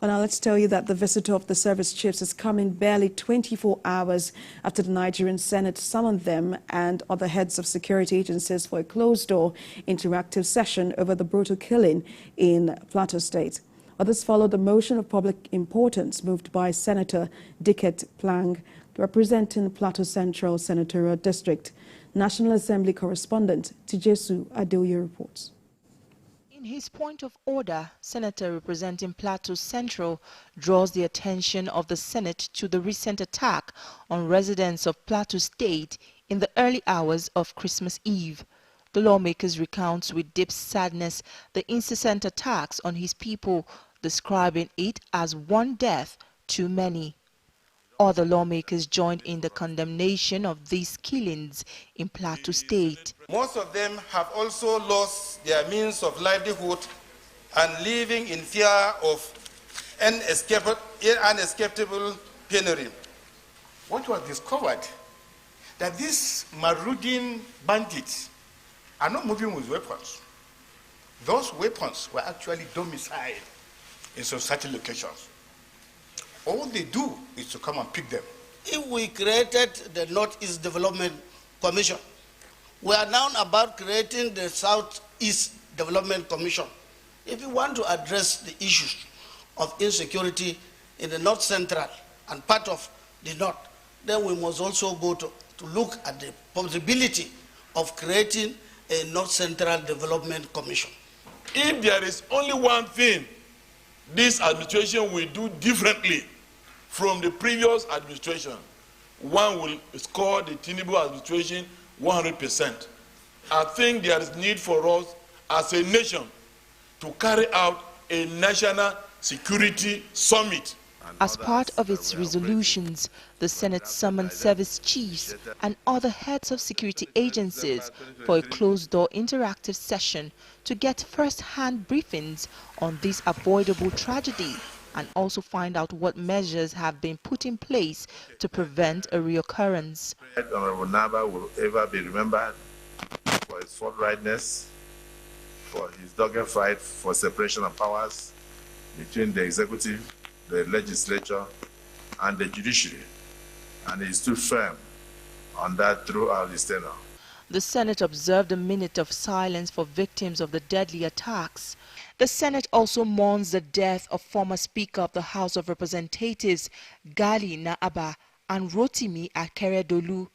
Well, now let's tell you that the visit of the service chiefs has come in barely 24 hours after the Nigerian Senate summoned them and other heads of security agencies for a closed-door interactive session over the brutal killing in Plateau State. Others followed a motion of public importance moved by Senator Diket Plang, representing Plateau Central Senatorial District. National Assembly correspondent TVC News reports. In his point of order, Senator representing Plateau Central draws the attention of the Senate to the recent attack on residents of Plateau State in the early hours of Christmas Eve. The lawmakers recounts with deep sadness the incessant attacks on his people, describing it as one death too many. Other lawmakers joined in the condemnation of these killings in Plateau State. Most of them have also lost their means of livelihood and living in fear of unescapable penury. What was discovered, that these marauding bandits are not moving with weapons. Those weapons were actually domiciled in some certain locations. All they do is to come and pick them. If we created the Northeast Development Commission, we are now about creating the Southeast Development Commission. If we want to address the issues of insecurity in the North Central and part of the North, then we must also go to look at the possibility of creating a North Central Development Commission. If there is only one thing this administration will do differently from the previous administration, one will score the Tinubu administration 100%. I think there is need for us as a nation to carry out a national security summit. As part of its resolutions, the Senate summoned service chiefs and other heads of security agencies for a closed-door interactive session to get first-hand briefings on this avoidable tragedy and also find out what measures have been put in place to prevent a reoccurrence. Honorable Naba will ever be remembered for his forthrightness, for his dogged fight for separation of powers between the executive, the legislature, and the judiciary, and he stood firm on that throughout his tenure. The Senate observed a minute of silence for victims of the deadly attacks. The Senate also mourns the death of former Speaker of the House of Representatives, Gali Naaba, and Rotimi Akeredolu.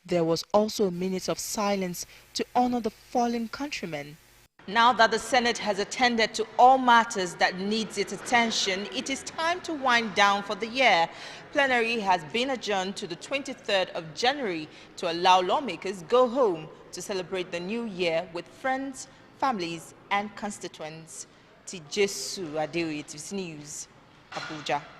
There was also a minute of silence to honor the fallen countrymen. Now that the Senate has attended to all matters that needs its attention, it is time to wind down for the year. Plenary has been adjourned to the 23rd of January to allow lawmakers go home to celebrate the new year with friends, families, and constituents. TVC News, Abuja.